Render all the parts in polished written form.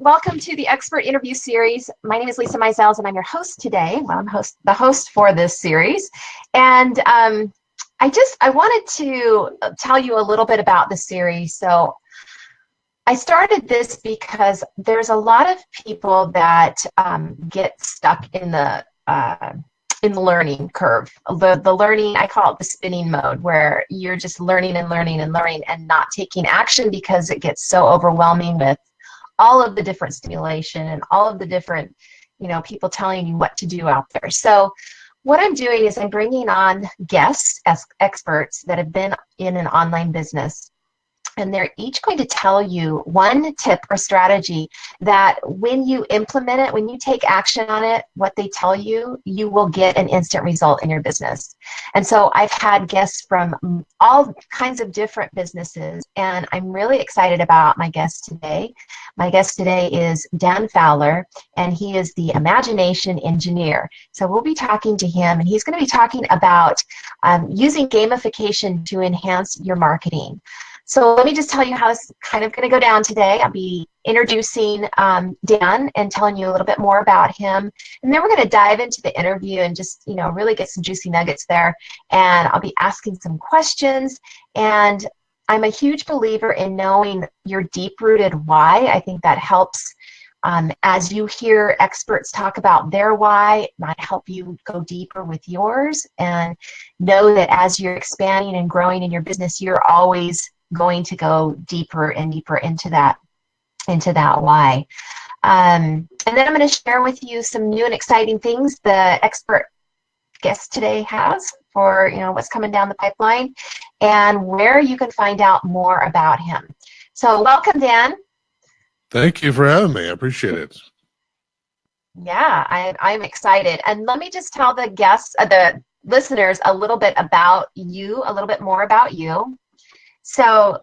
welcome to the Expert Interview Series. My name is Lisa Meisels, and I'm your host today. Well, I'm the host for this series. And I wanted to tell you a little bit about the series. So I started this because there's a lot of people that get stuck in the learning curve. The learning, I call it the spinning mode, where you're just learning and learning and learning and not taking action because it gets so overwhelming with all of the different stimulation and all of the different, people telling you what to do out there. So what I'm doing is I'm bringing on guests as experts that have been in an online business. And they're each going to tell you one tip or strategy that when you implement it, when you take action on it, what they tell you, you will get an instant result in your business. And so I've had guests from all kinds of different businesses, and I'm really excited about my guest today. My guest today is Dan Fowler, and he is the Imagination Engineer. So we'll be talking to him, and he's going to be talking about using gamification to enhance your marketing. So let me just tell you how this is kind of going to go down today. I'll be introducing Dan and telling you a little bit more about him. And then we're going to dive into the interview and just, really get some juicy nuggets there. And I'll be asking some questions. And I'm a huge believer in knowing your deep-rooted why. I think that helps. As you hear experts talk about their why, it might help you go deeper with yours. And know that as you're expanding and growing in your business, you're always going to go deeper and deeper into that why. And then I'm going to share with you some new and exciting things the expert guest today has for what's coming down the pipeline and where you can find out more about him. So welcome, Dan. Thank you for having me. I appreciate it. Yeah, I'm excited. And let me just tell the guests, the listeners, a little bit more about you. So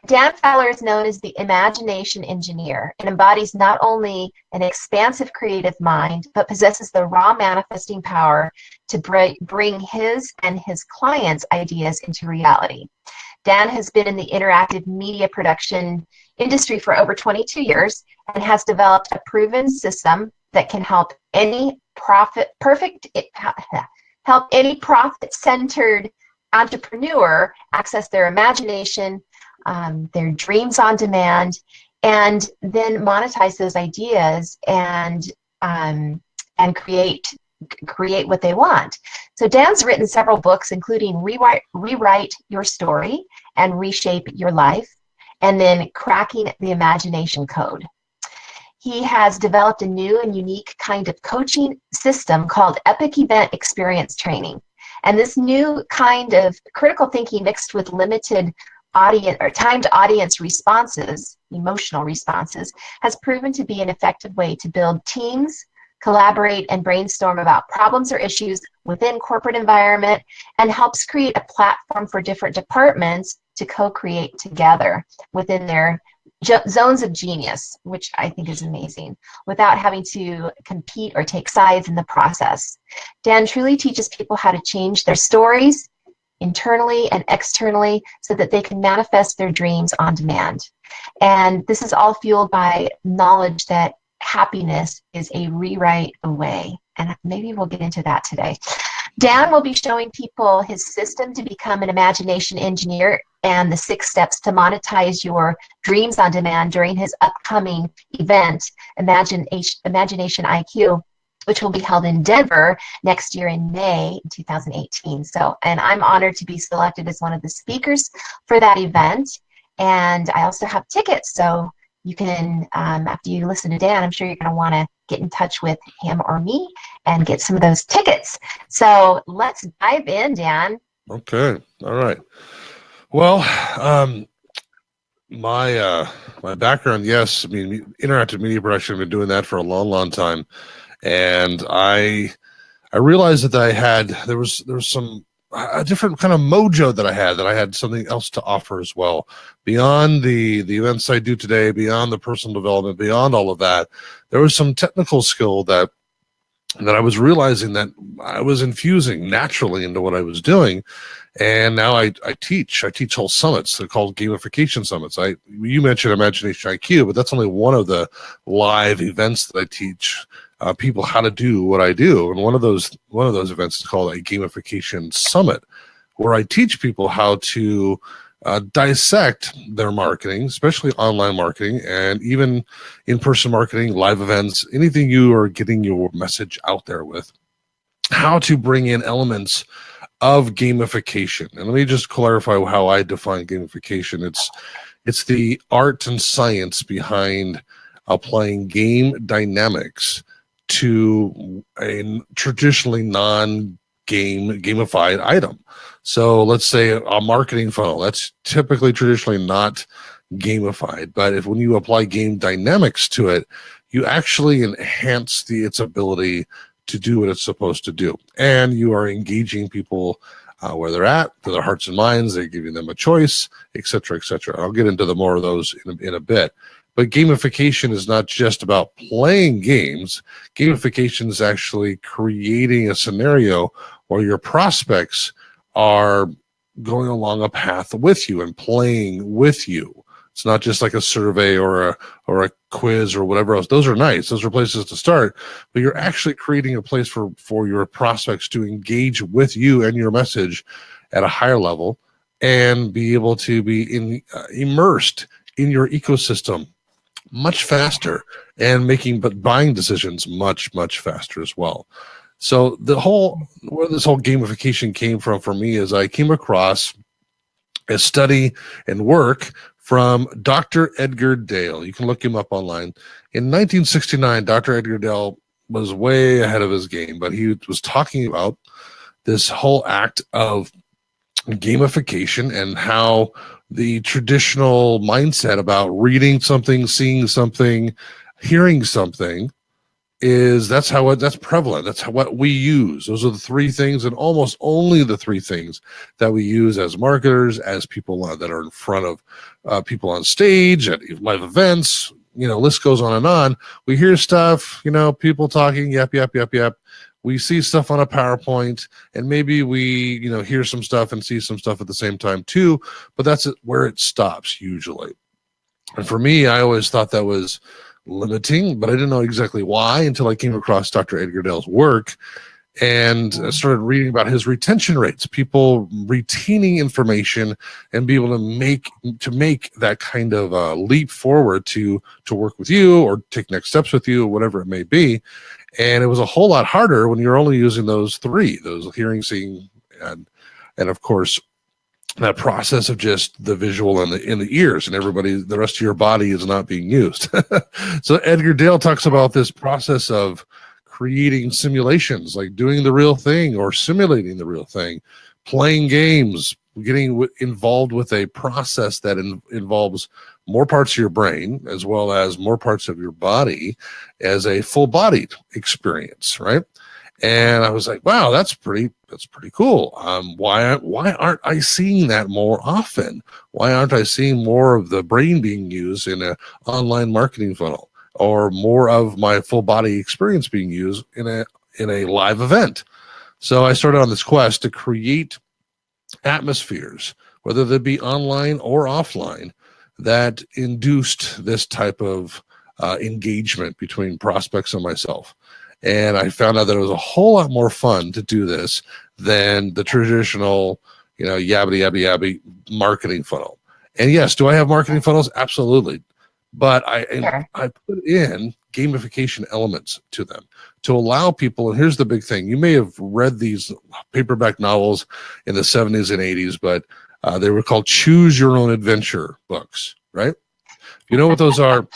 Dan Fowler is known as the Imagination Engineer and embodies not only an expansive creative mind, but possesses the raw manifesting power to bring his and his clients' ideas into reality. Dan has been in the interactive media production industry for over 22 years and has developed a proven system that can help any profit-centered entrepreneur access their imagination, their dreams on demand, and then monetize those ideas and create what they want. So Dan's written several books, including Rewrite Your Story and Reshape Your Life, and then Cracking the Imagination Code. He has developed a new and unique kind of coaching system called Epic Event Experience Training. And this new kind of critical thinking mixed with limited audience or timed audience responses, emotional responses, has proven to be an effective way to build teams, collaborate, and brainstorm about problems or issues within corporate environment, and helps create a platform for different departments to co-create together within their zones of genius, which I think is amazing, without having to compete or take sides in the process. Dan truly teaches people how to change their stories internally and externally so that they can manifest their dreams on demand. And this is all fueled by knowledge that happiness is a rewrite away. And maybe we'll get into that today. Dan will be showing people his system to become an imagination engineer and the 6 steps to monetize your dreams on demand during his upcoming event, Imagination IQ, which will be held in Denver next year in May 2018. And I'm honored to be selected as one of the speakers for that event. And I also have tickets, so you can, after you listen to Dan, I'm sure you're going to want to get in touch with him or me and get some of those tickets. So let's dive in, Dan. Okay. All right. Well, my background, yes, I mean, interactive media production, I've been doing that for a long, long time. And I realized that there was a different kind of mojo that I had something else to offer as well. Beyond the events I do today, beyond the personal development, beyond all of that, there was some technical skill that And then I was realizing that I was infusing naturally into what I was doing. And now I teach whole summits. They're called gamification summits. You mentioned Imagination IQ, but that's only one of the live events that I teach people how to do what I do. And one of those events is called a gamification summit, where I teach people how to dissect their marketing, especially online marketing and even in-person marketing, live events, anything you are getting your message out there with, how to bring in elements of gamification. And let me just clarify how I define gamification. It's the art and science behind applying game dynamics to a traditionally gamified item. So let's say a marketing funnel, that's typically traditionally not gamified, but when you apply game dynamics to it, you actually enhance its ability to do what it's supposed to do. And you are engaging people where they're at, to their hearts and minds. They're giving them a choice, et cetera, et cetera. I'll get into more of those in a bit. But gamification is not just about playing games. Gamification is actually creating a scenario where your prospects are going along a path with you and playing with you. It's not just like a survey or a quiz or whatever else. Those are nice. Those are places to start. But you're actually creating a place for your prospects to engage with you and your message at a higher level and be able to be immersed in your ecosystem much faster and making buying decisions much, much faster as well. So where this whole gamification came from for me is I came across a study and work from Dr. Edgar Dale. You can look him up online. In 1969, Dr. Edgar Dale was way ahead of his game, but he was talking about this whole act of gamification and how the traditional mindset about reading something, seeing something, hearing something that's prevalent. That's what we use. Those are the three things, and almost only the three things that we use as marketers, as people that are in front of people on stage at live events. List goes on and on. We hear stuff, people talking, yep. We see stuff on a PowerPoint, and maybe we, hear some stuff and see some stuff at the same time too, but that's where it stops usually. And for me, I always thought that was limiting, but I didn't know exactly why until I came across Dr. Edgar Dale's work and started reading about his retention rates, people retaining information and be able to make that kind of leap forward to work with you or take next steps with you, whatever it may be. And it was a whole lot harder when you're only using those hearing, seeing, and of course, that process of just the visual and in the ears, and the rest of your body is not being used. So Edgar Dale talks about this process of creating simulations, like doing the real thing or simulating the real thing, playing games, getting involved with a process that involves more parts of your brain as well as more parts of your body as a full-bodied experience, right? And I was like, wow, that's pretty cool. Why aren't I seeing that more often? Why aren't I seeing more of the brain being used in an online marketing funnel, or more of my full body experience being used in a live event? So I started on this quest to create atmospheres, whether they be online or offline, that induced this type of engagement between prospects and myself. And I found out that it was a whole lot more fun to do this than the traditional, yabby marketing funnel. And yes, do I have marketing funnels? Absolutely. But I put in gamification elements to them to allow people, and here's the big thing. You may have read these paperback novels in the 70s and 80s, but they were called Choose Your Own Adventure books, right? You know what those are?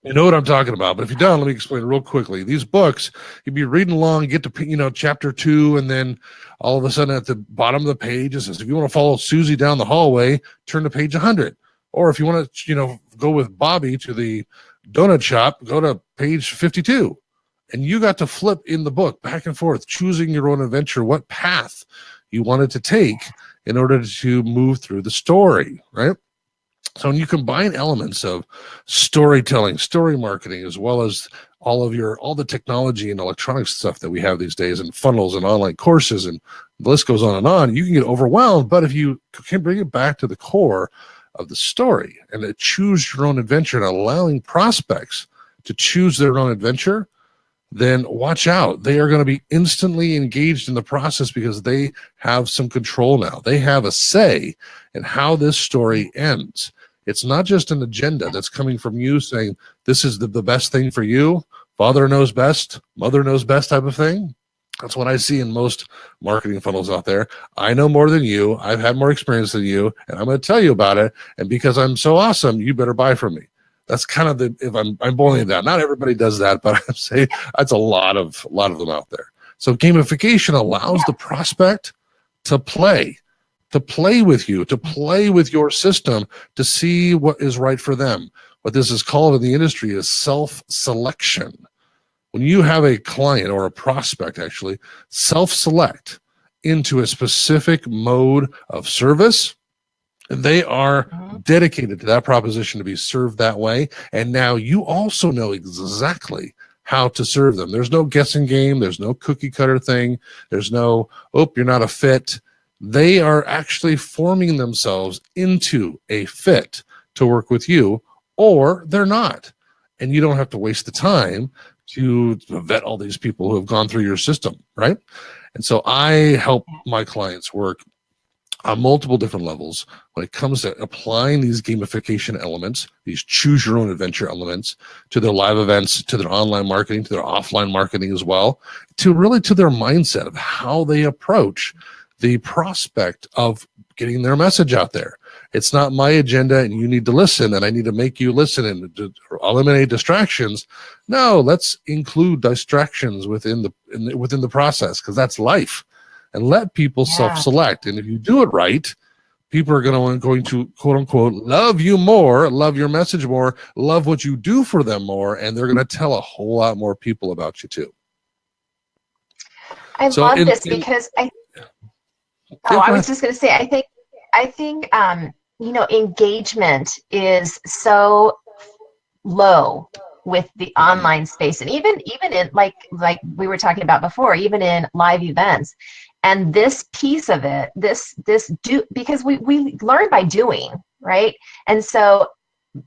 You know what I'm talking about, but if you don't, let me explain real quickly. These books, you'd be reading along, you get to, chapter 2, and then all of a sudden at the bottom of the page, it says, if you want to follow Susie down the hallway, turn to page 100. Or if you want to, go with Bobby to the donut shop, go to page 52. And you got to flip in the book back and forth, choosing your own adventure, what path you wanted to take in order to move through the story, right? So when you combine elements of storytelling, story marketing, as well as all the technology and electronic stuff that we have these days, and funnels and online courses, and the list goes on, you can get overwhelmed. But if you can bring it back to the core of the story and to choose your own adventure and allowing prospects to choose their own adventure, then watch out. They are going to be instantly engaged in the process because they have some control now. They have a say in how this story ends. It's not just an agenda that's coming from you saying, this is the best thing for you. Father knows best, mother knows best type of thing. That's what I see in most marketing funnels out there. I know more than you. I've had more experience than you, and I'm going to tell you about it. And because I'm so awesome, you better buy from me. That's kind of if I'm boiling it down. Not everybody does that, but I'm saying that's a lot of them out there. So gamification allows the prospect to play with you, to play with your system, to see what is right for them. What this is called in the industry is self-selection. When you have a client or a prospect actually self-select into a specific mode of service, they are dedicated to that proposition to be served that way. And now you also know exactly how to serve them. There's no guessing game. There's no cookie cutter thing. There's no, you're not a fit. They are actually forming themselves into a fit to work with you, or they're not. And you don't have to waste the time to vet all these people who have gone through your system, right? And so I help my clients work on multiple different levels when it comes to applying these gamification elements, these choose your own adventure elements, to their live events, to their online marketing, to their offline marketing as well, to their mindset of how they approach the prospect of getting their message out there. It's not my agenda and you need to listen and I need to make you listen and to eliminate distractions. No, let's include distractions within the process, because that's life. And let people self-select. And if you do it right, people are going to quote unquote love you more, love your message more, love what you do for them more, and they're going to tell a whole lot more people about you too. I love this because I was just going to say, I think engagement is so low with the online space, and even in like we were talking about before, even in live events. And this piece of it, because we learn by doing, right? And so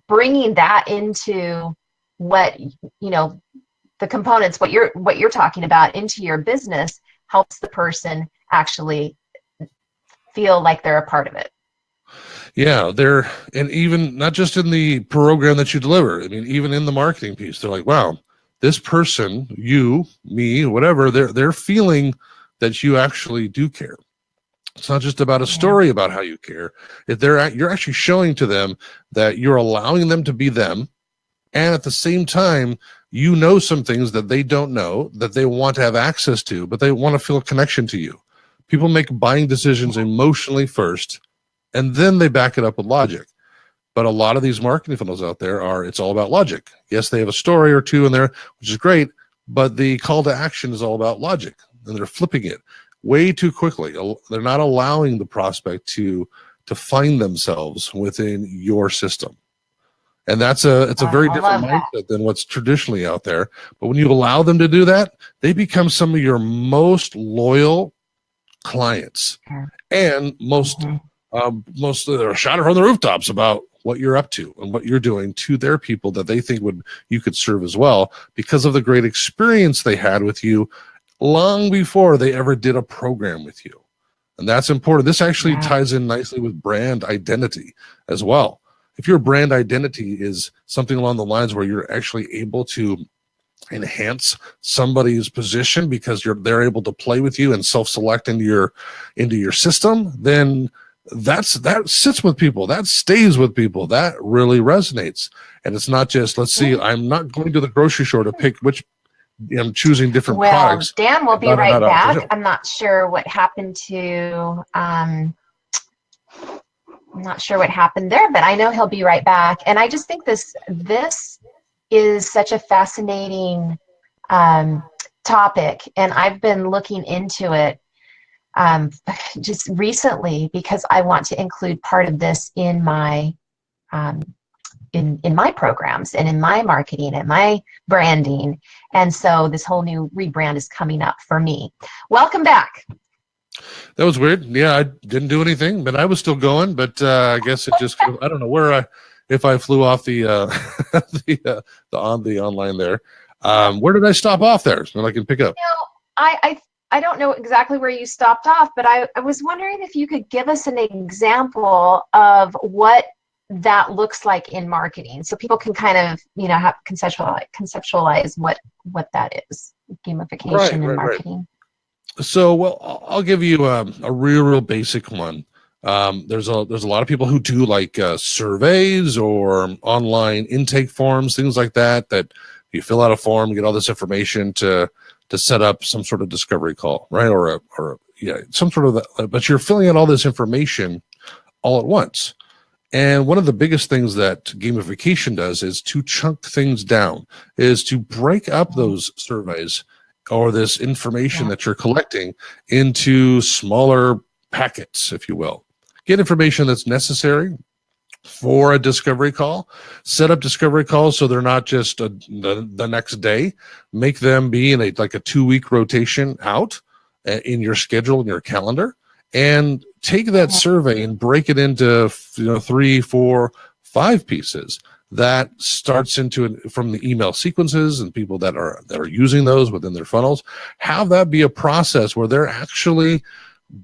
bringing that into what, the components, what you're talking about into your business helps the person actually feel like they're a part of it. Yeah, and even not just in the program that you deliver. I mean, even in the marketing piece, they're like, wow, this person, you, me, whatever, they're feeling that you actually do care. It's not just about a story about how you care. You're actually showing to them that you're allowing them to be them, and at the same time, you know some things that they don't know, that they want to have access to, but they want to feel a connection to you. People make buying decisions emotionally first, and then they back it up with logic. But a lot of these marketing funnels out there it's all about logic. Yes, they have a story or two in there, which is great, but the call to action is all about logic, and they're flipping it way too quickly. They're not allowing the prospect to find themselves within your system. And it's a very different mindset than what's traditionally out there. But when you allow them to do that, they become some of your most loyal clients, and most are shouting from the rooftops about what you're up to and what you're doing to their people that they think you could serve as well, because of the great experience they had with you long before they ever did a program with you. And that's important. This actually ties in nicely with brand identity as well. If your brand identity is something along the lines where you're actually able to enhance somebody's position because they're able to play with you and self-select into your system, then that sits with people, that stays with people, that really resonates. And it's not just, let's see, I'm not going to the grocery store to pick which I'm choosing different products. Dan will be right back. I'm not sure what happened to I'm not sure what happened there, but I know he'll be right back. And I just think this is such a fascinating topic, and I've been looking into it just recently because I want to include part of this in my in my programs and in my marketing and my branding. And so this whole new rebrand is coming up for me. Welcome back. That was weird. Yeah, I didn't do anything, but I was still going. But I guess it just, I don't know where if I flew off the the online there. Where did I stop off there so I can pick up? I don't know exactly where you stopped off, but I was wondering if you could give us an example of what that looks like in marketing, so people can kind of have conceptualize what that is, gamification in marketing. So, well, I'll give you a real basic one. There's a lot of people who do like surveys or online intake forms, things like that. That you fill out a form, get all this information to set up some sort of discovery call, right? Or some sort of. But you're filling out all this information all at once. And one of the biggest things that gamification does is to chunk things down, is to break up those surveys or this information that you're collecting into smaller packets, if you will. Get information that's necessary for a discovery call. Set up discovery calls so they're not just the next day. Make them be in like a 2-week rotation out in your schedule, in your calendar. And take that survey and break it into 3, 4, 5 pieces. That starts from the email sequences and people that are using those within their funnels. Have that be a process where they're actually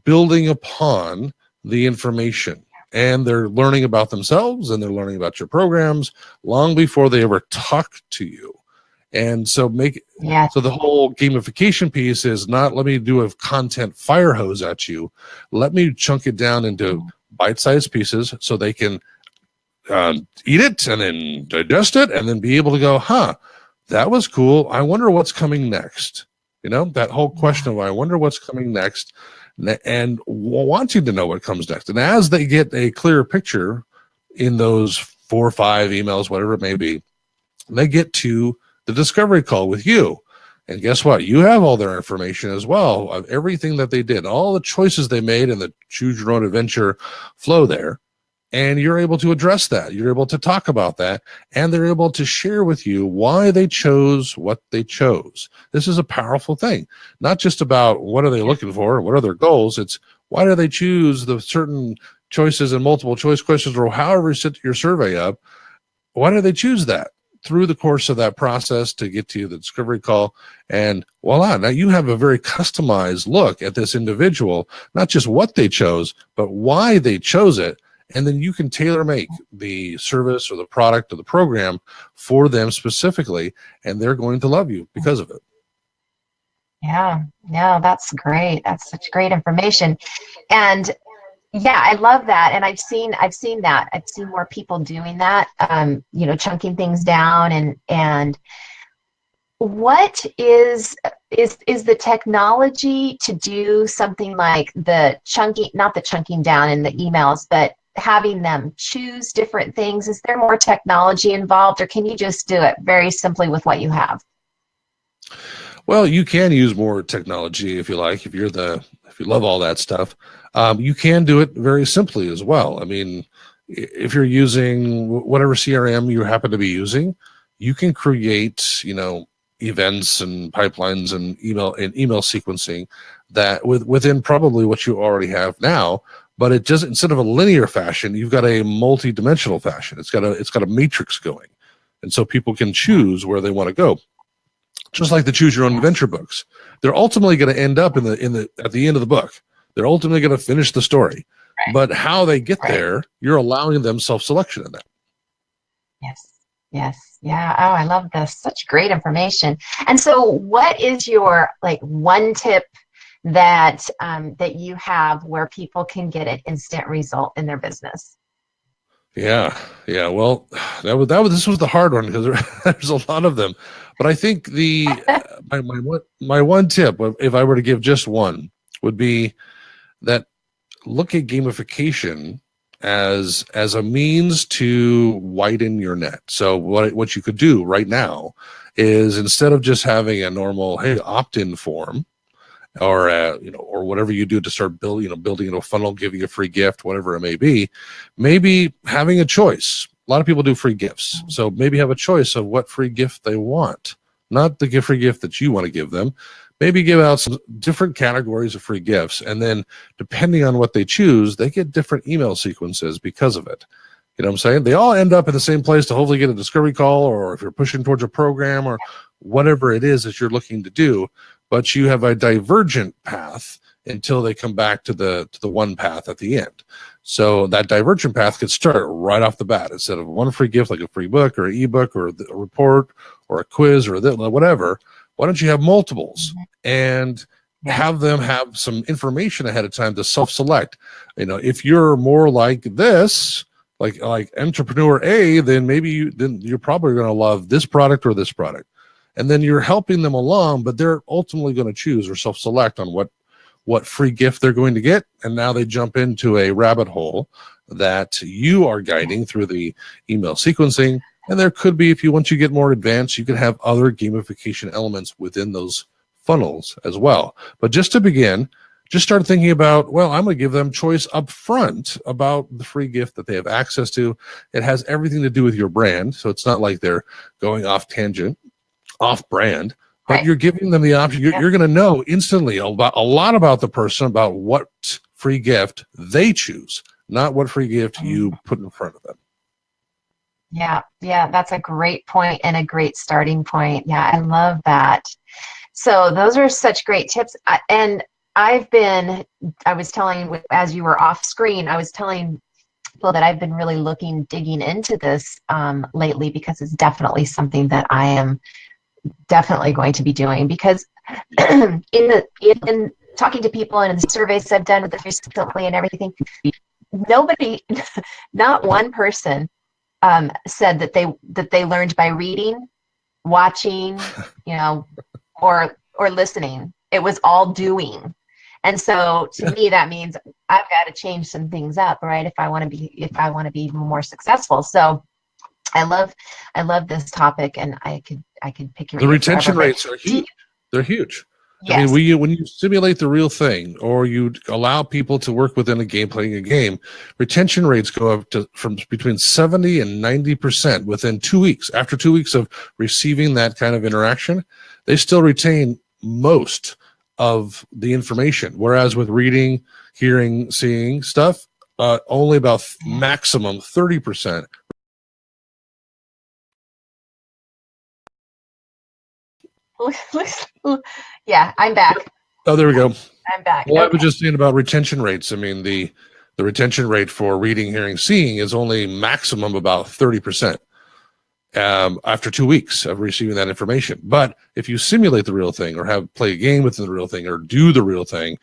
building upon the information and they're learning about themselves and they're learning about your programs long before they ever talk to you. And so so the whole gamification piece is not let me do a content fire hose at you. Let me chunk it down into bite-sized pieces so they can eat it and then digest it and then be able to go, that was cool. I wonder what's coming next. That whole question of I wonder what's coming next and wanting to know what comes next. And as they get a clearer picture in those 4 or 5 emails, whatever it may be, they get to the discovery call with you. And guess what? You have all their information as well of everything that they did, all the choices they made in the choose your own adventure flow there. And you're able to address that. You're able to talk about that. And they're able to share with you why they chose what they chose. This is a powerful thing. Not just about what are they looking for, what are their goals. It's why do they choose the certain choices and multiple choice questions or however you set your survey up. Why do they choose that? Through the course of that process to get to the discovery call, and voila, now you have a very customized look at this individual, not just what they chose, but why they chose it. And then you can tailor make the service or the product or the program for them specifically, and they're going to love you because of it. Yeah, that's great. That's such great information. And yeah, I love that. And I've seen that. I've seen more people doing that, chunking things down and what is the technology to do something like the chunking, not the chunking down in the emails, but having them choose different things? Is there more technology involved, or can you just do it very simply with what you have? Well, you can use more technology if you like. If you love all that stuff, you can do it very simply as well. I mean, if you're using whatever CRM you happen to be using, you can create, events and pipelines and email sequencing that within probably what you already have now. But it just, instead of a linear fashion, you've got a multi-dimensional fashion. It's got a matrix going, and so people can choose where they want to go. Just like the Choose Your Own Adventure books, they're ultimately going to end up at the end of the book. They're ultimately going to finish the story, but how they get there, you're allowing them self-selection in that. Yes, yeah. Oh, I love this. Such great information. And so, what is your one tip that you have where people can get an instant result in their business? Yeah. Well, this was the hard one because there's a lot of them, but I think my one tip, if I were to give just one, would be that look at gamification as a means to widen your net. So what you could do right now is, instead of just having a normal opt-in form, or or whatever you do to start building a funnel, giving a free gift, whatever it may be, maybe having a choice a lot of people do free gifts. So maybe have a choice of what free gift they want, not the free gift that you want to give them. Maybe give out some different categories of free gifts, and then depending on what they choose, they get different email sequences because of it. You know what I'm saying? They all end up in the same place to hopefully get a discovery call, or if you're pushing towards a program or whatever it is that you're looking to do, but you have a divergent path until they come back to the one path at the end. So that divergent path could start right off the bat. Instead of one free gift like a free book or an ebook or a report or a quiz or whatever, why don't you have multiples and have them have some information ahead of time to self-select? You know, if you're more like this, like entrepreneur A, then maybe you're probably going to love this product or this product. And then you're helping them along, but they're ultimately going to choose or self-select on what free gift they're going to get. And now they jump into a rabbit hole that you are guiding through the email sequencing. And there could be, once you get more advanced, you can have other gamification elements within those funnels as well. But just to begin, just start thinking about, well, I'm going to give them choice up front about the free gift that they have access to. It has everything to do with your brand. So it's not like they're going off tangent, off brand, but you're giving them the option. You're going to know instantly about a lot about the person, about what free gift they choose, not what free gift you put in front of them. Yeah, that's a great point and a great starting point. Yeah, I love that. So those are such great tips. And I was telling, as you were off screen, I was telling people that I've been really digging into this lately, because it's definitely something that I am definitely going to be doing, because in talking to people and in the surveys I've done with the recently and everything, not one person said that they learned by reading, watching, or listening. It was all doing. And so to me, that means I've got to change some things up, right? If I want to be even more successful. So I love this topic, and I could pick your The retention rates are huge. They're huge. Yes. I mean, when you simulate the real thing, or you allow people to work within a game, playing a game, retention rates go up to from between 70 and 90% within 2 weeks. After 2 weeks of receiving that kind of interaction, they still retain most of the information. Whereas with reading, hearing, seeing stuff, only about maximum 30%. Yeah, I'm back. Oh, there we go. I'm back. Well, Okay. I was just saying about retention rates. I mean, the retention rate for reading, hearing, seeing is only maximum about 30% after 2 weeks of receiving that information. But if you simulate the real thing, or play a game within the real thing, or do the real thing,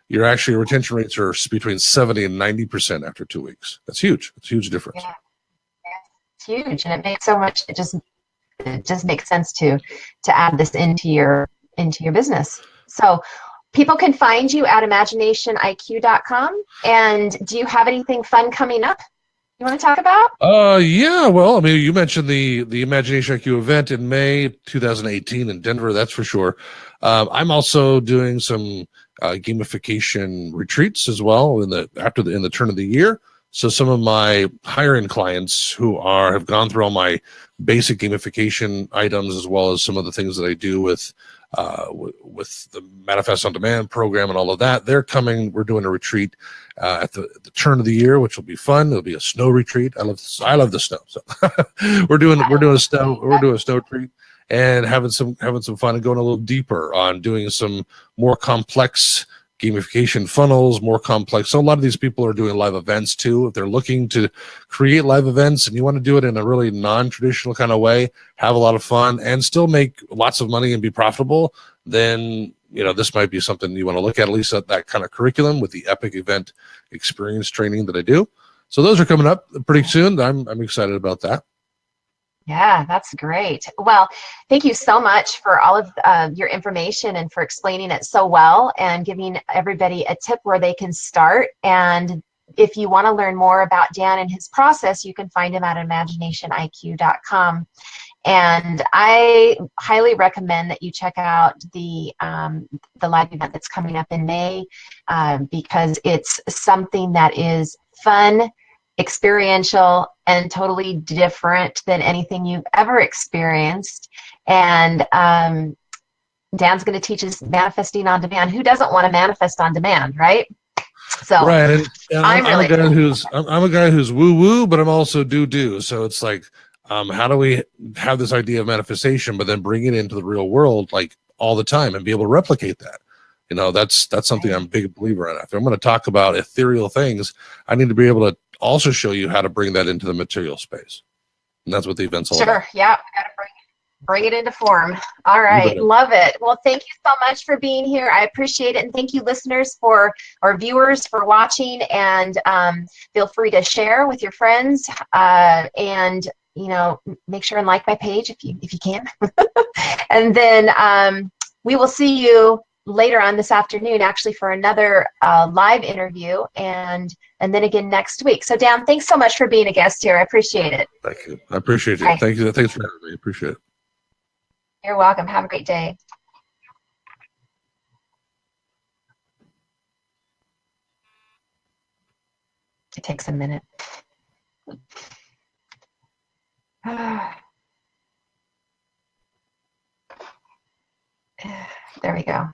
your retention rates are between 70 and 90% after 2 weeks. That's huge. It's a huge difference. Yeah. It's huge, and it makes so much. It just makes sense to add this into your business. So people can find you at imaginationIQ.com. And do you have anything fun coming up you want to talk about? Yeah, well, I mean, you mentioned the Imagination IQ event in May 2018 in Denver, that's for sure. I'm also doing some gamification retreats as well in the turn of the year. So some of my higher end clients who have gone through all my basic gamification items, as well as some of the things that I do with the Manifest on Demand program and all of that, they're coming. We're doing a retreat at the turn of the year, which will be fun. It'll be a snow retreat. I love the snow, so we're doing a snow retreat and having some fun and going a little deeper on doing some more complex gamification funnels, more complex. So a lot of these people are doing live events too. If they're looking to create live events and you want to do it in a really non-traditional kind of way, have a lot of fun and still make lots of money and be profitable, then this might be something you want to look at least at that kind of curriculum with the Epic Event Experience training that I do. So those are coming up pretty soon. I'm excited about that. Yeah, that's great. Well, thank you so much for all of your information and for explaining it so well and giving everybody a tip where they can start. And if you want to learn more about Dan and his process, you can find him at imaginationIQ.com. And I highly recommend that you check out the live event that's coming up in May, because it's something that is fun experiential, and totally different than anything you've ever experienced. And Dan's going to teach us manifesting on demand. Who doesn't want to manifest on demand, right? So Right, and I'm a really guy who's I'm a guy who's woo woo, but I'm also do. So it's like, how do we have this idea of manifestation, but then bring it into the real world like all the time and be able to replicate that? That's something I'm a big believer in. If I'm going to talk about ethereal things, I need to be able to also show you how to bring that into the material space, and that's what the event's all about. Sure. Yeah. Got to bring it into form. All You right. bet. Love it. Well, thank you so much for being here. I appreciate it. And thank you, listeners, or viewers, for watching. And feel free to share with your friends. And make sure and like my page if you can. And then we will see you later on this afternoon, actually, for another live interview, and then again next week. So, Dan, thanks so much for being a guest here. I appreciate it. Thank you. I appreciate you. Right. Thank you. Thanks for having me. I appreciate it. You're welcome. Have a great day. It takes a minute. There we go.